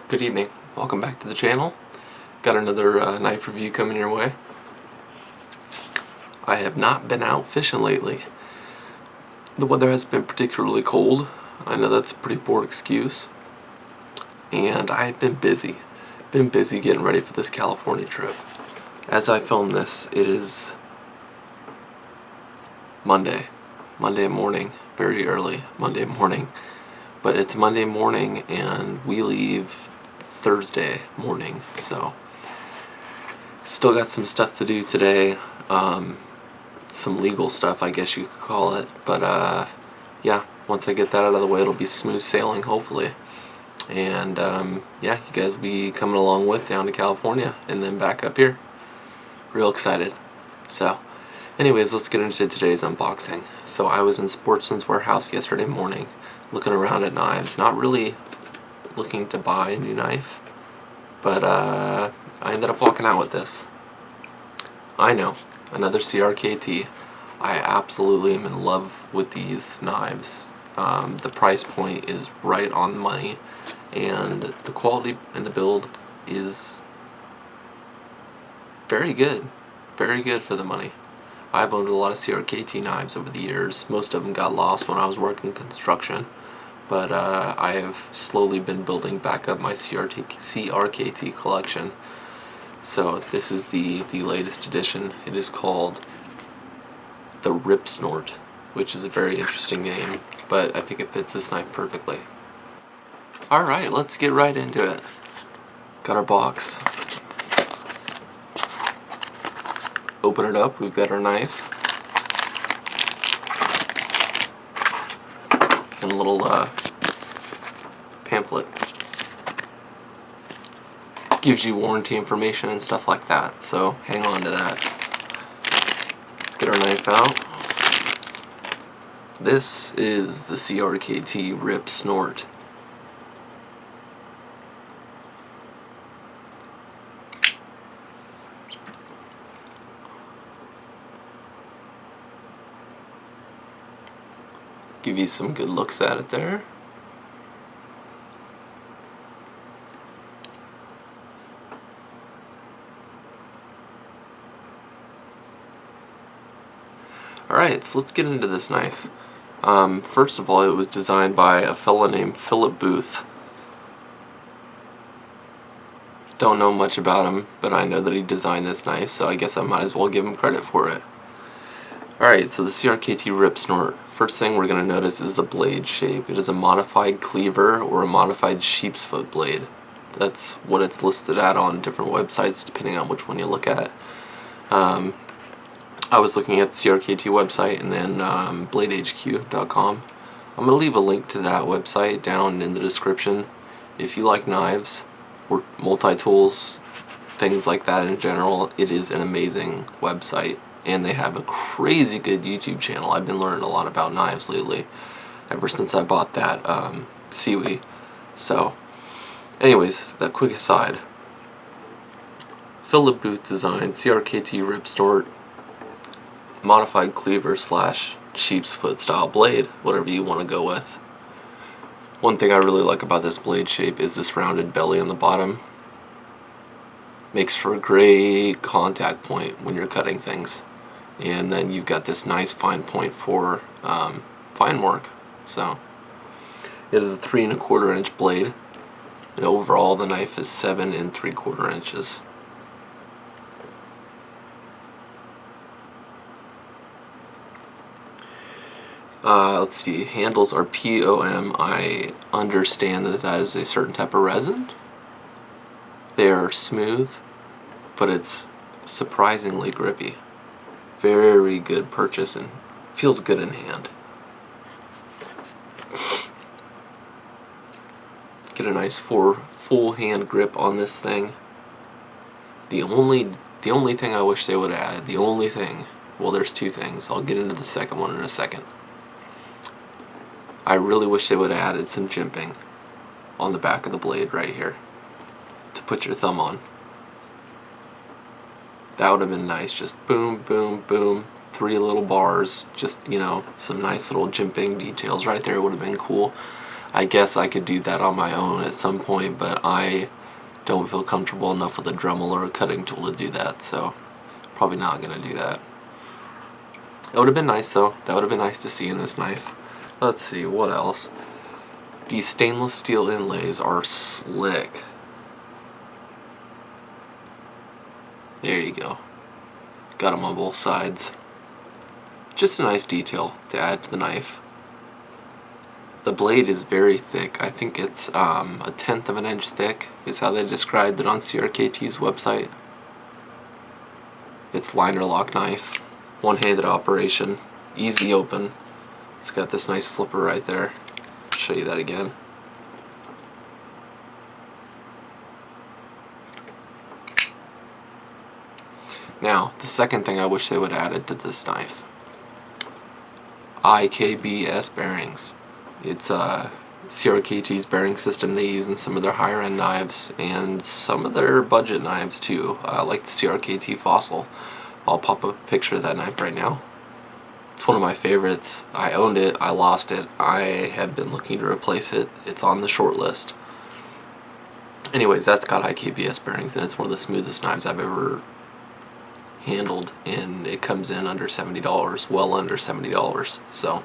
Good evening. Welcome back to the channel. Got another knife review coming your way. I have not been out fishing lately. The weather has been particularly cold. I know that's a pretty poor excuse. And I've been busy. Been busy getting ready for this California trip. As I film this, it is Monday morning, very early Monday morning. But it's Monday morning and we leave Thursday morning, so still got some stuff to do today, some legal stuff I guess you could call it, but yeah, once I get that out of the way it'll be smooth sailing hopefully, and yeah, you guys will be coming along with down to California and then back up here. Real excited. So anyways, let's get into today's unboxing. So I was in Sportsman's Warehouse yesterday morning looking around at knives, not really looking to buy a new knife, but I ended up walking out with this. I know, another Crkt. I absolutely am in love with these knives. The price point is right on the money, and the quality and the build is very good for the money. I've owned a lot of Crkt knives over the years. Most of them got lost when I was working construction, but I have slowly been building back up my Crkt collection. So this is the latest edition. It is called the Ripsnort, which is a very interesting name, but I think it fits this knife perfectly. Alright, let's get right into it. Got our box. Open it up, we've got our knife. And a little pamphlet. Gives you warranty information and stuff like that, so hang on to that. Let's get our knife out. This is the Crkt Ripsnort. Give you some good looks at it there. Alright, so let's get into this knife. First of all, it was designed by a fella named Philip Booth. Don't know much about him, but I know that he designed this knife, so I guess I might as well give him credit for it. Alright, so the Crkt Ripsnort. First thing we're going to notice is the blade shape. It is a modified cleaver or a modified sheep's foot blade. That's what it's listed at on different websites depending on which one you look at. I was looking at the Crkt website and then bladehq.com. I'm going to leave a link to that website down in the description. If you like knives or multi-tools, things like that in general, it is an amazing website. And they have a crazy good YouTube channel. I've been learning a lot about knives lately, ever since I bought that Seaweed. So, anyways, that quick aside. Philip Booth designed Crkt Ripsnort modified cleaver / sheep's foot style blade, whatever you want to go with. One thing I really like about this blade shape is this rounded belly on the bottom. Makes for a great contact point when you're cutting things. And then you've got this nice fine point for fine work. So it is a 3 1/4 inch blade, and overall the knife is 7 3/4 inches. Let's see, handles are POM. I understand that that is a certain type of resin. They are smooth, but it's surprisingly grippy. Very good purchase and feels good in hand. Get a nice full hand grip on this thing. The only thing I wish they would have added, well, there's two things. I'll get into the second one in a second. I really wish they would have added some jimping on the back of the blade right here to put your thumb on. That would have been nice. Just boom, boom, boom. 3 little bars. Just, you know, some nice little jimping details right there would have been cool. I guess I could do that on my own at some point, but I don't feel comfortable enough with a Dremel or a cutting tool to do that, so probably not going to do that. It would have been nice though. That would have been nice to see in this knife. Let's see, what else? These stainless steel inlays are slick. There you go. Got them on both sides. Just a nice detail to add to the knife. The blade is very thick. I think it's a tenth of an inch thick is how they described it on CRKT's website. It's liner lock knife, one-handed operation, easy open. It's got this nice flipper right there. I'll show you that again. Now, the second thing I wish they would have added to this knife. IKBS bearings. It's CRKT's bearing system they use in some of their higher end knives and some of their budget knives too, like the CRKT Fossil. I'll pop up a picture of that knife right now. It's one of my favorites. I owned it, I lost it, I have been looking to replace it. It's on the short list. Anyways, that's got IKBS bearings and it's one of the smoothest knives I've ever handled, and it comes in under $70, well under $70. So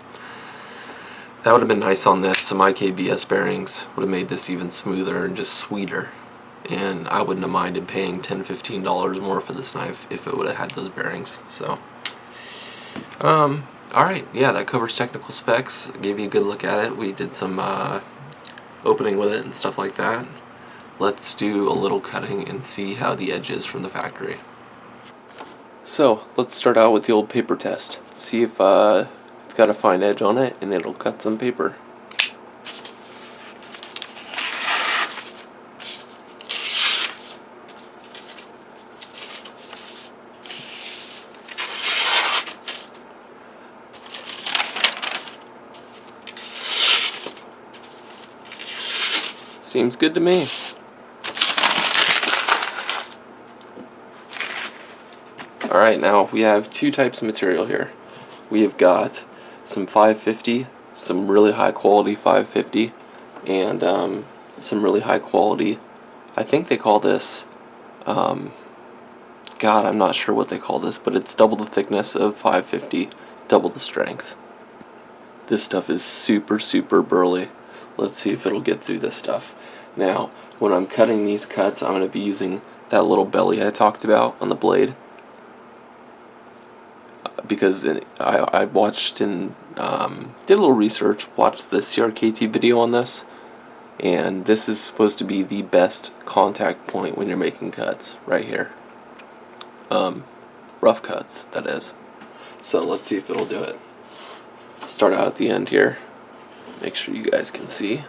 that would have been nice on this. Some IKBS bearings would have made this even smoother and just sweeter. And I wouldn't have minded paying $10, $15 more for this knife if it would have had those bearings. So, alright, yeah, that covers technical specs. I gave you a good look at it. We did some opening with it and stuff like that. Let's do a little cutting and see how the edge is from the factory. So, let's start out with the old paper test. See if it's got a fine edge on it and it'll cut some paper. Seems good to me. Alright, now we have two types of material here. We have got some 550, some really high quality 550, and some really high quality, I think they call this, God, I'm not sure what they call this, but it's double the thickness of 550, double the strength. This stuff is super, super burly. Let's see if it'll get through this stuff. Now, when I'm cutting these cuts, I'm going to be using that little belly I talked about on the blade. Because I watched and did a little research, watched the CRKT video on this, and this is supposed to be the best contact point when you're making cuts, right here. Rough cuts, that is. So let's see if it'll do it. Start out at the end here. Make sure you guys can see.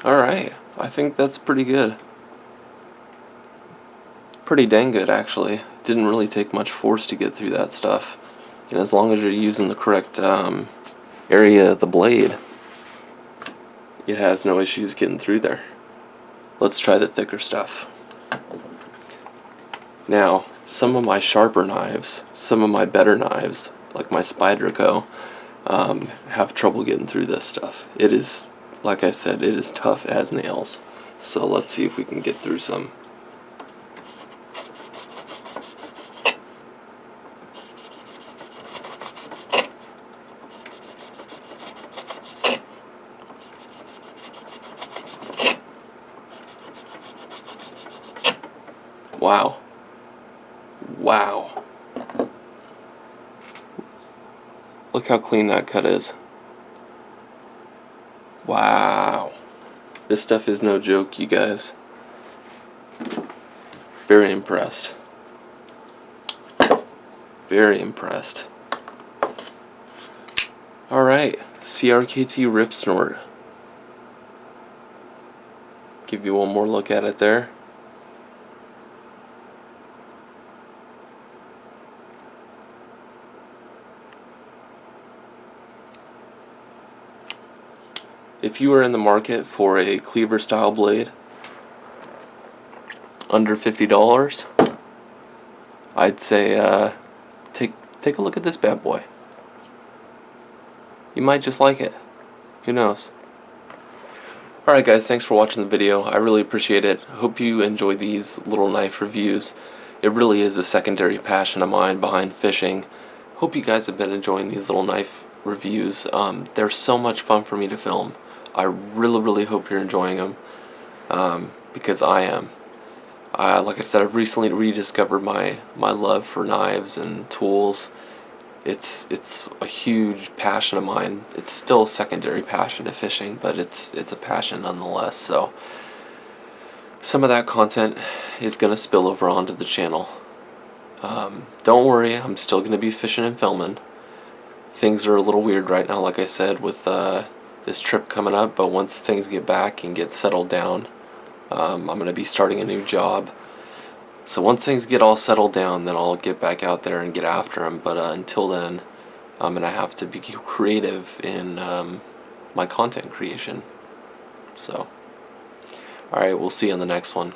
Alright, I think that's pretty good. Pretty dang good, actually. Didn't really take much force to get through that stuff. And as long as you're using the correct area of the blade, it has no issues getting through there. Let's try the thicker stuff. Now, some of my sharper knives, some of my better knives, like my Spyderco, have trouble getting through this stuff. It is, like I said, it is tough as nails. So let's see if we can get through some. Wow. Wow. Look how clean that cut is. Wow. This stuff is no joke, you guys. Very impressed. Very impressed. Alright, CRKT Ripsnort. Give you one more look at it there. if you are in the market for a cleaver style blade under $50, I'd say take a look at this bad boy. You might just like it. Who knows? Alright guys, thanks for watching the video. I really appreciate it. Hope you enjoy these little knife reviews. It really is a secondary passion of mine behind fishing. Hope you guys have been enjoying these little knife reviews. They're so much fun for me to film. I really hope you're enjoying them, because I am. Like I said, I've recently rediscovered my love for knives and tools. It's a huge passion of mine. It's still a secondary passion to fishing, but it's a passion nonetheless. So some of that content is going to spill over onto the channel. Don't worry, I'm still going to be fishing and filming. Things are a little weird right now, like I said, with this trip coming up, but once things get back and get settled down, I'm going to be starting a new job. So once things get all settled down, then I'll get back out there and get after them. But until then, I'm going to have to be creative in my content creation. So, alright, we'll see you on the next one.